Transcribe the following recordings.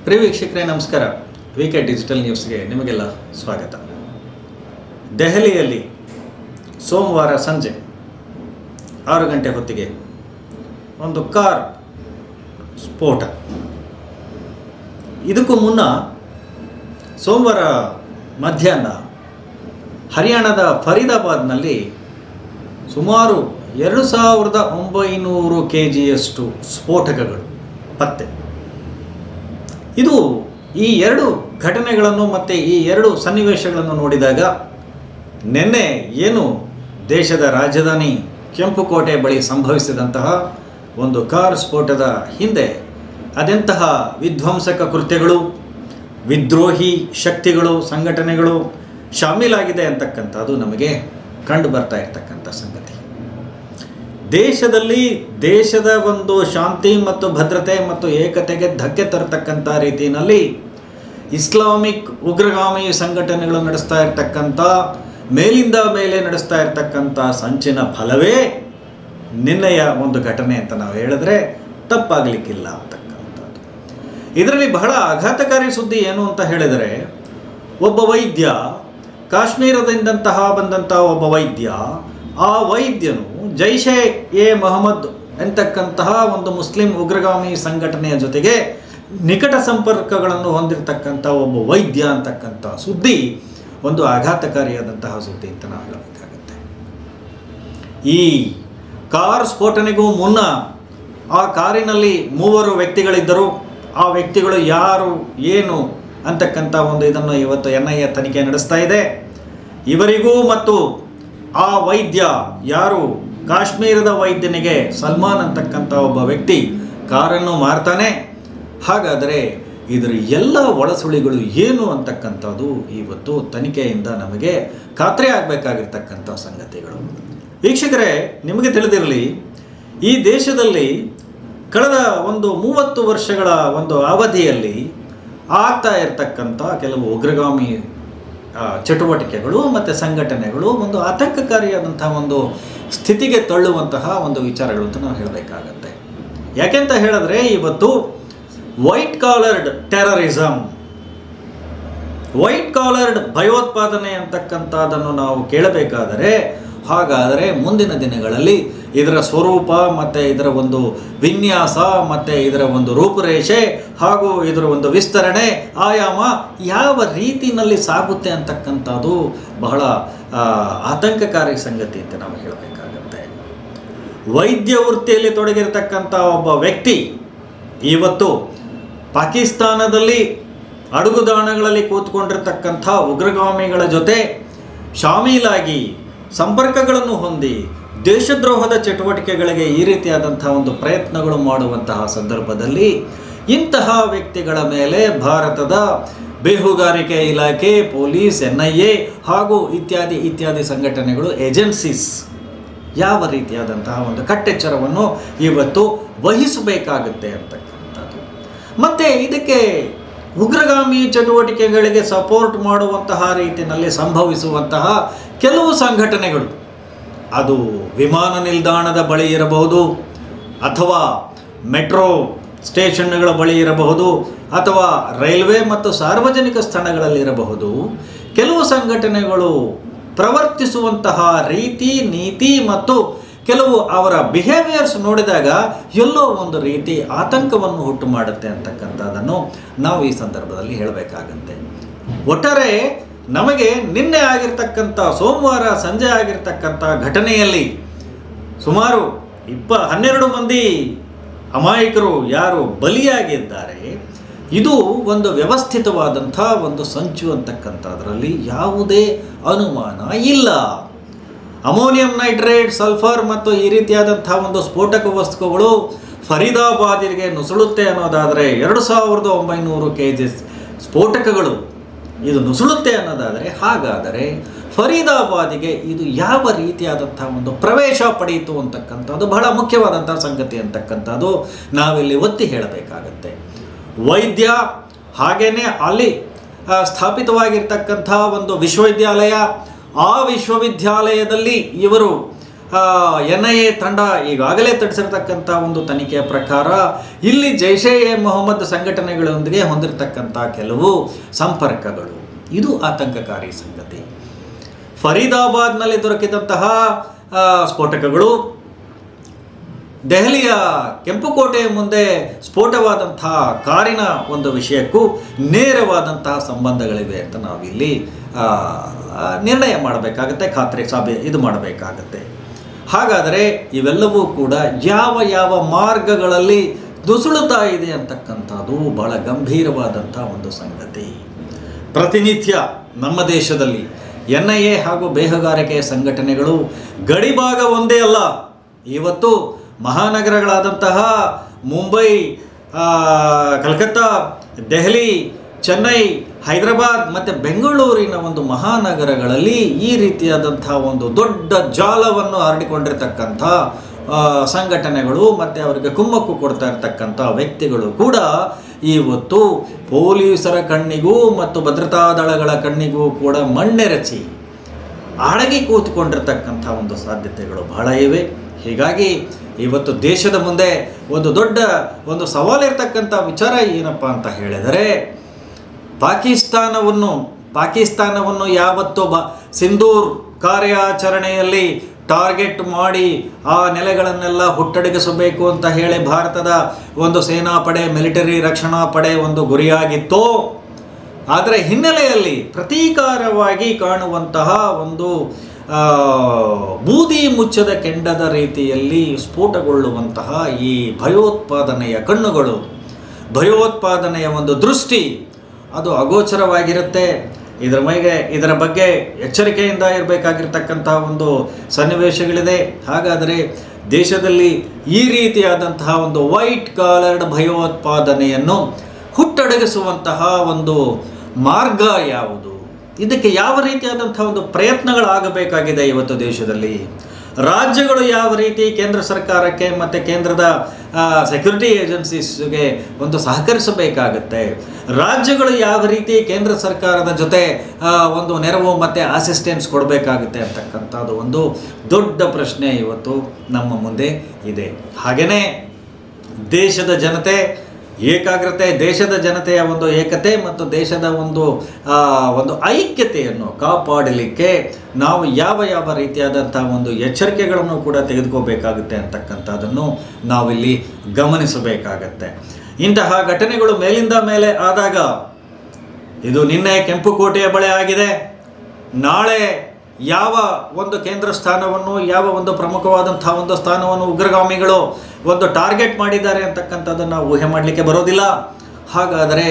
ಪ್ರಿಯ ವೀಕ್ಷಕರೇ ನಮಸ್ಕಾರ. ವಿಕೆ ಡಿಜಿಟಲ್ ನ್ಯೂಸ್ಗೆ ನಿಮಗೆಲ್ಲ ಸ್ವಾಗತ. ದೆಹಲಿಯಲ್ಲಿ ಸೋಮವಾರ ಸಂಜೆ 6 ಗಂಟೆ ಹೊತ್ತಿಗೆ ಒಂದು ಕಾರ್ ಸ್ಫೋಟ. ಇದಕ್ಕೂ ಮುನ್ನ ಸೋಮವಾರ ಮಧ್ಯಾಹ್ನ ಹರಿಯಾಣದ ಫರೀದಾಬಾದ್ನಲ್ಲಿ ಸುಮಾರು 2900 kgಯಷ್ಟು ಸ್ಫೋಟಕಗಳು ಪತ್ತೆ. ಇದು ಈ ಎರಡು ಘಟನೆಗಳನ್ನು ಮತ್ತು ಈ ಎರಡು ಸನ್ನಿವೇಶಗಳನ್ನು ನೋಡಿದಾಗ ನಿನ್ನೆ ಏನು ದೇಶದ ರಾಜಧಾನಿ ಕೆಂಪುಕೋಟೆ ಬಳಿ ಸಂಭವಿಸಿದಂತಹ ಒಂದು ಕಾರ್ ಸ್ಫೋಟದ ಹಿಂದೆ ಅದೆಂತಹ ವಿಧ್ವಂಸಕ ಕೃತ್ಯಗಳು, ವಿದ್ರೋಹಿ ಶಕ್ತಿಗಳು, ಸಂಘಟನೆಗಳು ಶಾಮೀಲಾಗಿದೆ ಅಂತಕ್ಕಂಥದ್ದು ನಮಗೆ ಕಂಡು ಬರ್ತಾ ಇರ್ತಕ್ಕಂಥ ಸಂಗತಿ. ದೇಶದ ಒಂದು ಶಾಂತಿ ಮತ್ತು ಭದ್ರತೆ ಮತ್ತು ಏಕತೆಗೆ ಧಕ್ಕೆ ತರತಕ್ಕಂಥ ರೀತಿಯಲ್ಲಿ ಇಸ್ಲಾಮಿಕ್ ಉಗ್ರಗಾಮಿ ಸಂಘಟನೆಗಳು ನಡೆಸ್ತಾ ಇರ್ತಕ್ಕಂಥ ಮೇಲಿಂದ ಮೇಲೆ ನಡೆಸ್ತಾ ಇರ್ತಕ್ಕಂಥ ಸಂಚಿನ ಫಲವೇ ನಿನ್ನೆಯ ಒಂದು ಘಟನೆ ಅಂತ ನಾವು ಹೇಳಿದ್ರೆ ತಪ್ಪಾಗಲಿಕ್ಕಿಲ್ಲ ಅಂತಕ್ಕಂಥದ್ದು. ಇದರಲ್ಲಿ ಬಹಳ ಆಘಾತಕಾರಿ ಸುದ್ದಿ ಏನು ಅಂತ ಹೇಳಿದರೆ, ಒಬ್ಬ ವೈದ್ಯ, ಕಾಶ್ಮೀರದಿಂದ ಬಂದಂಥ ಒಬ್ಬ ವೈದ್ಯ, ಆ ವೈದ್ಯನು ಜೈಷೆ ಎ ಮೊಹಮ್ಮದ್ ಎಂತಕ್ಕಂತಹ ಒಂದು ಮುಸ್ಲಿಂ ಉಗ್ರಗಾಮಿ ಸಂಘಟನೆಯ ಜೊತೆಗೆ ನಿಕಟ ಸಂಪರ್ಕಗಳನ್ನು ಹೊಂದಿರತಕ್ಕಂಥ ಒಬ್ಬ ವೈದ್ಯ ಅಂತಕ್ಕಂಥ ಸುದ್ದಿ ಒಂದು ಆಘಾತಕಾರಿಯಾದಂತಹ ಸುದ್ದಿ ಅಂತ ನಾವು ಹೇಳಬೇಕಾಗತ್ತೆ. ಈ ಕಾರ್ ಸ್ಫೋಟನೆಗೂ ಮುನ್ನ ಆ ಕಾರಿನಲ್ಲಿ 3 ವ್ಯಕ್ತಿಗಳಿದ್ದರು. ಆ ವ್ಯಕ್ತಿಗಳು ಯಾರು ಏನು ಅಂತಕ್ಕಂಥ ಒಂದು ಇದನ್ನು ಇವತ್ತು NIA ತನಿಖೆ ನಡೆಸ್ತಾ ಇದೆ. ಇವರಿಗೂ ಮತ್ತು ಆ ವೈದ್ಯ ಯಾರು ಕಾಶ್ಮೀರದ ವೈದ್ಯನಿಗೆ ಸಲ್ಮಾನ್ ಅಂತಕ್ಕಂಥ ಒಬ್ಬ ವ್ಯಕ್ತಿ ಕಾರನ್ನು ಮಾರ್ತಾನೆ. ಹಾಗಾದರೆ ಇದರ ಎಲ್ಲ ಒಳಸುಳಿಗಳು ಏನು ಅಂತಕ್ಕಂಥದ್ದು ಇವತ್ತು ತನಿಖೆಯಿಂದ ನಮಗೆ ಖಾತ್ರಿ ಆಗಬೇಕಾಗಿರ್ತಕ್ಕಂಥ ಸಂಗತಿಗಳು. ವೀಕ್ಷಕರೇ, ನಿಮಗೆ ತಿಳಿದಿರಲಿ, ಈ ದೇಶದಲ್ಲಿ ಕಳೆದ ಒಂದು 30 ವರ್ಷಗಳ ಒಂದು ಅವಧಿಯಲ್ಲಿ ಆಗ್ತಾ ಇರತಕ್ಕಂಥ ಕೆಲವು ಉಗ್ರಗಾಮಿ ಚಟುವಟಿಕೆಗಳು ಮತ್ತು ಸಂಘಟನೆಗಳು ಒಂದು ಆತಂಕಕಾರಿಯಾದಂಥ ಒಂದು ಸ್ಥಿತಿಗೆ ತಳ್ಳುವಂತಹ ಒಂದು ವಿಚಾರಗಳು ಅಂತ ನಾವು ಹೇಳಬೇಕಾಗತ್ತೆ. ಯಾಕೆಂತ ಹೇಳಿದ್ರೆ, ಇವತ್ತು white collared terrorism, white collared ಭಯೋತ್ಪಾದನೆ ಅಂತಕ್ಕಂಥದ್ದನ್ನು ನಾವು ಕೇಳಬೇಕಾದರೆ, ಹಾಗಾದರೆ ಮುಂದಿನ ದಿನಗಳಲ್ಲಿ ಇದರ ಸ್ವರೂಪ ಮತ್ತು ಇದರ ಒಂದು ವಿನ್ಯಾಸ ಮತ್ತು ಇದರ ಒಂದು ರೂಪುರೇಷೆ ಹಾಗೂ ಇದರ ಒಂದು ವಿಸ್ತರಣೆ ಆಯಾಮ ಯಾವ ರೀತಿಯಲ್ಲಿ ಸಾಗುತ್ತೆ ಅಂತಕ್ಕಂಥದ್ದು ಬಹಳ ಆತಂಕಕಾರಿ ಸಂಗತಿ ಅಂತ ನಾವು ಹೇಳಬೇಕಾಗತ್ತೆ. ವೈದ್ಯ ವೃತ್ತಿಯಲ್ಲಿ ತೊಡಗಿರತಕ್ಕಂಥ ಒಬ್ಬ ವ್ಯಕ್ತಿ ಇವತ್ತು ಪಾಕಿಸ್ತಾನದಲ್ಲಿ ಅಡುಗುದಾಣಗಳಲ್ಲಿ ಕೂತ್ಕೊಂಡಿರ್ತಕ್ಕಂಥ ಉಗ್ರಗಾಮಿಗಳ ಜೊತೆ ಶಾಮೀಲಾಗಿ ಸಂಪರ್ಕಗಳನ್ನು ಹೊಂದಿ ದೇಶದ್ರೋಹದ ಚಟುವಟಿಕೆಗಳಿಗೆ ಈ ರೀತಿಯಾದಂಥ ಒಂದು ಪ್ರಯತ್ನಗಳು ಮಾಡುವಂತಹ ಸಂದರ್ಭದಲ್ಲಿ ಇಂತಹ ವ್ಯಕ್ತಿಗಳ ಮೇಲೆ ಭಾರತದ ಬೇಹುಗಾರಿಕೆ ಇಲಾಖೆ, ಪೊಲೀಸ್, NIA ಹಾಗೂ ಇತ್ಯಾದಿ ಸಂಘಟನೆಗಳು, ಏಜೆನ್ಸೀಸ್ ಯಾವ ರೀತಿಯಾದಂತಹ ಒಂದು ಕಟ್ಟೆಚ್ಚರವನ್ನು ಇವತ್ತು ವಹಿಸಬೇಕಾಗುತ್ತೆ ಅಂತಕ್ಕಂಥದ್ದು. ಮತ್ತು ಇದಕ್ಕೆ ಉಗ್ರಗಾಮಿ ಚಟುವಟಿಕೆಗಳಿಗೆ ಸಪೋರ್ಟ್ ಮಾಡುವಂತಹ ರೀತಿಯಲ್ಲಿ ಸಂಭವಿಸುವಂತಹ ಕೆಲವು ಸಂಘಟನೆಗಳು, ಅದು ವಿಮಾನ ನಿಲ್ದಾಣದ ಬಳಿ ಇರಬಹುದು, ಅಥವಾ ಮೆಟ್ರೋ ಸ್ಟೇಷನ್ಗಳ ಬಳಿ ಇರಬಹುದು, ಅಥವಾ ರೈಲ್ವೆ ಮತ್ತು ಸಾರ್ವಜನಿಕ ಸ್ಥಳಗಳಲ್ಲಿರಬಹುದು, ಕೆಲವು ಸಂಘಟನೆಗಳು ಪ್ರವರ್ತಿಸುವಂತಹ ರೀತಿ, ನೀತಿ ಮತ್ತು ಕೆಲವು ಅವರ ಬಿಹೇವಿಯರ್ಸ್ ನೋಡಿದಾಗ ಎಲ್ಲೋ ಒಂದು ರೀತಿ ಆತಂಕವನ್ನು ಹುಟ್ಟು ಮಾಡುತ್ತೆ ಅಂತಕ್ಕಂಥದ್ದನ್ನು ನಾವು ಈ ಸಂದರ್ಭದಲ್ಲಿ ಹೇಳಬೇಕಾಗತ್ತೆ. ಒಟ್ಟಾರೆ ನಮಗೆ ನಿನ್ನೆ ಆಗಿರ್ತಕ್ಕಂಥ ಸೋಮವಾರ ಸಂಜೆ ಆಗಿರ್ತಕ್ಕಂಥ ಘಟನೆಯಲ್ಲಿ ಸುಮಾರು 12 ಮಂದಿ ಅಮಾಯಕರು ಯಾರು ಬಲಿಯಾಗಿದ್ದಾರೆ, ಇದು ಒಂದು ವ್ಯವಸ್ಥಿತವಾದಂಥ ಒಂದು ಸಂಚು ಅಂತಕ್ಕಂಥದ್ರಲ್ಲಿ ಯಾವುದೇ ಅನುಮಾನ ಇಲ್ಲ. ಅಮೋನಿಯಂ ನೈಟ್ರೇಟ್, ಸಲ್ಫರ್ ಮತ್ತು ಈ ರೀತಿಯಾದಂಥ ಒಂದು ಸ್ಫೋಟಕ ವಸ್ತುಗಳು ಫರೀದಾಬಾದಿಗೆ ನುಸುಳುತ್ತೆ ಅನ್ನೋದಾದರೆ, 2900 kg ಸ್ಫೋಟಕಗಳು ಇದು ನುಸುಳುತ್ತೆ ಅನ್ನೋದಾದರೆ, ಹಾಗಾದರೆ ಫರೀದಾಬಾದಿಗೆ ಇದು ಯಾವ ರೀತಿಯಾದಂಥ ಒಂದು ಪ್ರವೇಶ ಪಡೆಯಿತು ಅಂತಕ್ಕಂಥದ್ದು ಬಹಳ ಮುಖ್ಯವಾದಂಥ ಸಂಗತಿ ಅಂತಕ್ಕಂಥದ್ದು ನಾವಿಲ್ಲಿ ಒತ್ತಿ ಹೇಳಬೇಕಾಗತ್ತೆ. ವೈದ್ಯ, ಹಾಗೇನೆ ಅಲ್ಲಿ ಸ್ಥಾಪಿತವಾಗಿರ್ತಕ್ಕಂಥ ಒಂದು ವಿಶ್ವವಿದ್ಯಾಲಯ, ಆ ವಿಶ್ವವಿದ್ಯಾಲಯದಲ್ಲಿ ಇವರು NIA ತಂಡ ಈಗಾಗಲೇ ತಡಿಸಿರ್ತಕ್ಕಂಥ ಒಂದು ತನಿಖೆಯ ಪ್ರಕಾರ ಇಲ್ಲಿ ಜೈಷೆ ಎ ಮೊಹಮ್ಮದ್ ಸಂಘಟನೆಗಳೊಂದಿಗೆ ಹೊಂದಿರತಕ್ಕಂಥ ಕೆಲವು ಸಂಪರ್ಕಗಳು, ಇದು ಆತಂಕಕಾರಿ ಸಂಗತಿ. ಫರೀದಾಬಾದ್ನಲ್ಲಿ ದೊರಕಿದಂತಹ ಸ್ಫೋಟಕಗಳು ದೆಹಲಿಯ ಕೆಂಪುಕೋಟೆಯ ಮುಂದೆ ಸ್ಫೋಟವಾದಂತಹ ಕಾರಿನ ಒಂದು ವಿಷಯಕ್ಕೂ ನೇರವಾದಂತಹ ಸಂಬಂಧಗಳಿವೆ ಅಂತ ನಾವಿಲ್ಲಿ ನಿರ್ಣಯ ಮಾಡಬೇಕಾಗತ್ತೆ, ಇದು ಮಾಡಬೇಕಾಗತ್ತೆ. ಹಾಗಾದರೆ ಇವೆಲ್ಲವೂ ಕೂಡ ಯಾವ ಯಾವ ಮಾರ್ಗಗಳಲ್ಲಿ ನುಸುಳುತ್ತಾ ಇದೆ ಅಂತಕ್ಕಂಥದ್ದು ಬಹಳ ಗಂಭೀರವಾದಂಥ ಒಂದು ಸಂಗತಿ. ಪ್ರತಿನಿತ್ಯ ನಮ್ಮ ದೇಶದಲ್ಲಿ NIA ಹಾಗೂ ಬೇಹುಗಾರಿಕೆಯ ಸಂಘಟನೆಗಳು ಗಡಿಭಾಗ ಒಂದೇ ಅಲ್ಲ, ಇವತ್ತು ಮಹಾನಗರಗಳಾದಂತಹ ಮುಂಬೈ, ಕಲ್ಕತ್ತಾ, ದೆಹಲಿ, ಚೆನ್ನೈ, ಹೈದರಾಬಾದ್ ಮತ್ತು ಬೆಂಗಳೂರಿನ ಒಂದು ಮಹಾನಗರಗಳಲ್ಲಿ ಈ ರೀತಿಯಾದಂಥ ಒಂದು ದೊಡ್ಡ ಜಾಲವನ್ನು ಹರಡಿಕೊಂಡಿರ್ತಕ್ಕಂಥ ಸಂಘಟನೆಗಳು ಮತ್ತು ಅವರಿಗೆ ಕುಮ್ಮಕ್ಕು ಕೊಡ್ತಾ ಇರ್ತಕ್ಕಂಥ ವ್ಯಕ್ತಿಗಳು ಕೂಡ ಇವತ್ತು ಪೊಲೀಸರ ಕಣ್ಣಿಗೂ ಮತ್ತು ಭದ್ರತಾ ದಳಗಳ ಕಣ್ಣಿಗೂ ಕೂಡ ಮಣ್ಣೆರಚಿ ಅಡಗಿ ಕೂತ್ಕೊಂಡಿರ್ತಕ್ಕಂಥ ಒಂದು ಸಾಧ್ಯತೆಗಳು ಬಹಳ ಇವೆ. ಹೀಗಾಗಿ ಇವತ್ತು ದೇಶದ ಮುಂದೆ ಒಂದು ದೊಡ್ಡ ಒಂದು ಸವಾಲಿರ್ತಕ್ಕಂಥ ವಿಚಾರ ಏನಪ್ಪ ಅಂತ ಹೇಳಿದರೆ, ಪಾಕಿಸ್ತಾನವನ್ನು ಯಾವತ್ತೋ ಸಿಂಧೂರ್ ಕಾರ್ಯಾಚರಣೆಯಲ್ಲಿ ಟಾರ್ಗೆಟ್ ಮಾಡಿ ಆ ನೆಲೆಗಳನ್ನೆಲ್ಲ ಹುಟ್ಟಡಗಿಸಬೇಕು ಅಂತ ಹೇಳಿ ಭಾರತದ ಒಂದು ಸೇನಾಪಡೆ, ಮಿಲಿಟರಿ ರಕ್ಷಣಾ ಪಡೆ ಒಂದು ಗುರಿಯಾಗಿತ್ತು. ಅದರ ಹಿನ್ನೆಲೆಯಲ್ಲಿ ಪ್ರತೀಕಾರವಾಗಿ ಕಾಣುವಂತಹ ಒಂದು ಬೂದಿ ಮುಚ್ಚದ ಕೆಂಡದ ರೀತಿಯಲ್ಲಿ ಸ್ಫೋಟಗೊಳ್ಳುವಂತಹ ಈ ಭಯೋತ್ಪಾದನೆಯ ಕಣ್ಣುಗಳು, ಭಯೋತ್ಪಾದನೆಯ ಒಂದು ದೃಷ್ಟಿ ಅದು ಅಗೋಚರವಾಗಿರುತ್ತೆ. ಇದರ ಬಗ್ಗೆ ಎಚ್ಚರಿಕೆಯಿಂದ ಇರಬೇಕಾಗಿರ್ತಕ್ಕಂಥ ಒಂದು ಸನ್ನಿವೇಶಗಳಿದೆ. ಹಾಗಾದರೆ ದೇಶದಲ್ಲಿ ಈ ರೀತಿಯಾದಂತಹ ಒಂದು ವೈಟ್ ಕಾಲರ್ಡ್ ಭಯೋತ್ಪಾದನೆಯನ್ನು ಹುಟ್ಟಡಗಿಸುವಂತಹ ಒಂದು ಮಾರ್ಗ ಯಾವುದು? ಇದಕ್ಕೆ ಯಾವ ರೀತಿಯಾದಂಥ ಒಂದು ಪ್ರಯತ್ನಗಳಾಗಬೇಕಾಗಿದೆ ಇವತ್ತು ದೇಶದಲ್ಲಿ? ರಾಜ್ಯಗಳು ಯಾವ ರೀತಿ ಕೇಂದ್ರ ಸರ್ಕಾರಕ್ಕೆ ಮತ್ತು ಕೇಂದ್ರದ ಸೆಕ್ಯೂರಿಟಿ ಏಜೆನ್ಸೀಸ್ಗೆ ಒಂದು ಸಹಕರಿಸಬೇಕಾಗತ್ತೆ? ರಾಜ್ಯಗಳು ಯಾವ ರೀತಿ ಕೇಂದ್ರ ಸರ್ಕಾರದ ಜೊತೆ ಒಂದು ನೆರವು ಮತ್ತು ಅಸಿಸ್ಟೆನ್ಸ್ ಕೊಡಬೇಕಾಗುತ್ತೆ ಅಂತಕ್ಕಂಥದ್ದು ಒಂದು ದೊಡ್ಡ ಪ್ರಶ್ನೆ ಇವತ್ತು ನಮ್ಮ ಮುಂದೆ ಇದೆ. ಹಾಗೆಯೇ ದೇಶದ ಜನತೆ ಏಕಾಗ್ರತೆ, ದೇಶದ ಜನತೆಯ ಒಂದು ಏಕತೆ ಮತ್ತು ದೇಶದ ಒಂದು ಐಕ್ಯತೆಯನ್ನು ಕಾಪಾಡಲಿಕ್ಕೆ ನಾವು ಯಾವ ರೀತಿಯಾದಂಥ ಒಂದು ಎಚ್ಚರಿಕೆಗಳನ್ನು ಕೂಡ ತೆಗೆದುಕೋಬೇಕಾಗುತ್ತೆ ಅಂತಕ್ಕಂಥದ್ದನ್ನು ನಾವಿಲ್ಲಿ ಗಮನಿಸಬೇಕಾಗತ್ತೆ. ಇಂತಹ ಘಟನೆಗಳು ಮೇಲಿಂದ ಮೇಲೆ ಆದಾಗ, ಇದು ನಿನ್ನೆ ಕೆಂಪುಕೋಟೆಯ ಬಳಿ ಆಗಿದೆ, ನಾಳೆ ಯಾವ ಒಂದು ಕೇಂದ್ರ ಸ್ಥಾನವನ್ನು, ಯಾವ ಒಂದು ಪ್ರಮುಖವಾದಂಥ ಒಂದು ಸ್ಥಾನವನ್ನು ಉಗ್ರಗಾಮಿಗಳು ಒಂದು ಟಾರ್ಗೆಟ್ ಮಾಡಿದ್ದಾರೆ ಅಂತಕ್ಕಂಥದ್ದನ್ನು ನಾವು ಊಹೆ ಮಾಡಲಿಕ್ಕೆ ಬರೋದಿಲ್ಲ. ಹಾಗಾದರೆ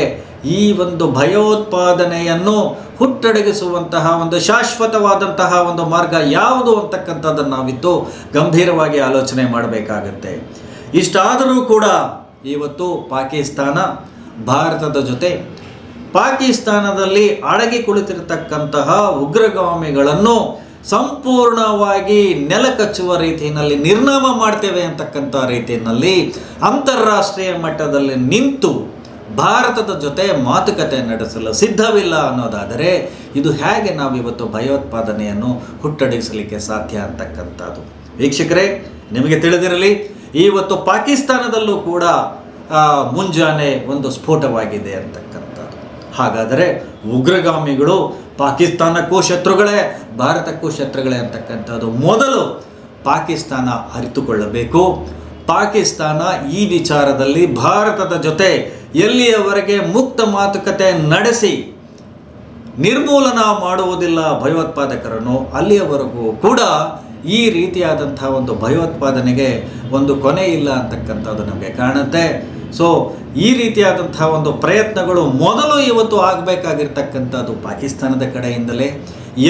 ಈ ಒಂದು ಭಯೋತ್ಪಾದನೆಯನ್ನು ಹುಟ್ಟಡಗಿಸುವಂತಹ ಒಂದು ಶಾಶ್ವತವಾದಂತಹ ಒಂದು ಮಾರ್ಗ ಯಾವುದು ಅಂತಕ್ಕಂಥದ್ದನ್ನು ನಾವಿತ್ತು ಗಂಭೀರವಾಗಿ ಆಲೋಚನೆ ಮಾಡಬೇಕಾಗತ್ತೆ. ಇಷ್ಟಾದರೂ ಕೂಡ ಇವತ್ತು ಪಾಕಿಸ್ತಾನ ಭಾರತದ ಜೊತೆ ಪಾಕಿಸ್ತಾನದಲ್ಲಿ ಅಡಗಿ ಕುಳಿತಿರತಕ್ಕಂತಹ ಉಗ್ರಗಾಮಿಗಳನ್ನು ಸಂಪೂರ್ಣವಾಗಿ ನೆಲಕಚ್ಚುವ ರೀತಿಯಲ್ಲಿ ನಿರ್ನಾಮ ಮಾಡ್ತೇವೆ ಅಂತಕ್ಕಂಥ ರೀತಿಯಲ್ಲಿ ಅಂತಾರಾಷ್ಟ್ರೀಯ ಮಟ್ಟದಲ್ಲಿ ನಿಂತು ಭಾರತದ ಜೊತೆ ಮಾತುಕತೆ ನಡೆಸಲು ಸಿದ್ಧವಿಲ್ಲ ಅನ್ನೋದಾದರೆ ಇದು ಹೇಗೆ ನಾವಿವತ್ತು ಭಯೋತ್ಪಾದನೆಯನ್ನು ಹುಟ್ಟಡಗಿಸಲಿಕ್ಕೆ ಸಾಧ್ಯ ಅಂತಕ್ಕಂಥದ್ದು? ವೀಕ್ಷಕರೇ, ನಿಮಗೆ ತಿಳಿದಿರಲಿ, ಇವತ್ತು ಪಾಕಿಸ್ತಾನದಲ್ಲೂ ಕೂಡ ಮುಂಜಾನೆ ಒಂದು ಸ್ಫೋಟವಾಗಿದೆ ಅಂತಕ್ಕಂಥದ್ದು. ಹಾಗಾದರೆ ಉಗ್ರಗಾಮಿಗಳು ಪಾಕಿಸ್ತಾನಕ್ಕೂ ಶತ್ರುಗಳೇ, ಭಾರತಕ್ಕೂ ಶತ್ರುಗಳೇ ಅಂತಕ್ಕಂಥದ್ದು ಮೊದಲು ಪಾಕಿಸ್ತಾನ ಅರಿತುಕೊಳ್ಳಬೇಕು. ಪಾಕಿಸ್ತಾನ ಈ ವಿಚಾರದಲ್ಲಿ ಭಾರತದ ಜೊತೆ ಎಲ್ಲಿಯವರೆಗೆ ಮುಕ್ತ ಮಾತುಕತೆ ನಡೆಸಿ ನಿರ್ಮೂಲನ ಮಾಡುವುದಿಲ್ಲ ಭಯೋತ್ಪಾದಕರನ್ನು, ಅಲ್ಲಿಯವರೆಗೂ ಕೂಡ ಈ ರೀತಿಯಾದಂಥ ಒಂದು ಭಯೋತ್ಪಾದನೆಗೆ ಒಂದು ಕೊನೆ ಇಲ್ಲ ಅಂತಕ್ಕಂಥದ್ದು ನಮಗೆ ಕಾಣುತ್ತೆ. ಸೊ ಈ ರೀತಿಯಾದಂಥ ಒಂದು ಪ್ರಯತ್ನಗಳು ಮೊದಲು ಇವತ್ತು ಆಗಬೇಕಾಗಿರ್ತಕ್ಕಂಥದ್ದು ಪಾಕಿಸ್ತಾನದ ಕಡೆಯಿಂದಲೇ.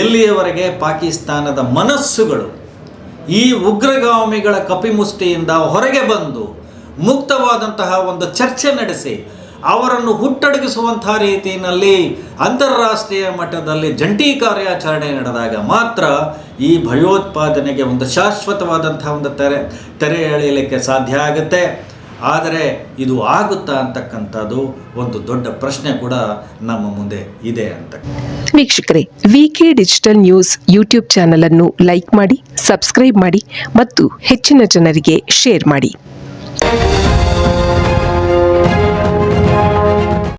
ಎಲ್ಲಿಯವರೆಗೆ ಪಾಕಿಸ್ತಾನದ ಮನಸ್ಸುಗಳು ಈ ಉಗ್ರಗಾಮಿಗಳ ಕಪಿಮುಷ್ಟಿಯಿಂದ ಹೊರಗೆ ಬಂದು ಮುಕ್ತವಾದಂತಹ ಒಂದು ಚರ್ಚೆ ನಡೆಸಿ ಅವರನ್ನು ಹುಟ್ಟಡಗಿಸುವಂಥ ರೀತಿಯಲ್ಲಿ ಅಂತಾರಾಷ್ಟ್ರೀಯ ಮಟ್ಟದಲ್ಲಿ ಜಂಟಿ ಕಾರ್ಯಾಚರಣೆ ನಡೆದಾಗ ಮಾತ್ರ ಈ ಭಯೋತ್ಪಾದನೆಗೆ ಒಂದು ಶಾಶ್ವತವಾದಂಥ ಒಂದು ತೆರೆ ಎಳೆಯಲಿಕ್ಕೆ ಸಾಧ್ಯ ಆಗುತ್ತೆ. ಆದರೆ ಇದು ಆಗುತ್ತಾ ಅಂತಕ್ಕಂಥದ್ದು ಒಂದು ದೊಡ್ಡ ಪ್ರಶ್ನೆ ಕೂಡ ನಮ್ಮ ಮುಂದೆ ಇದೆ ಅಂತ. ವೀಕ್ಷಕರೇ, ವಿಕೆ ಡಿಜಿಟಲ್ ನ್ಯೂಸ್ ಯೂಟ್ಯೂಬ್ ಚಾನಲ್ ಅನ್ನು ಲೈಕ್ ಮಾಡಿ, ಸಬ್ಸ್ಕ್ರೈಬ್ ಮಾಡಿ ಮತ್ತು ಹೆಚ್ಚಿನ ಜನರಿಗೆ ಶೇರ್ ಮಾಡಿ.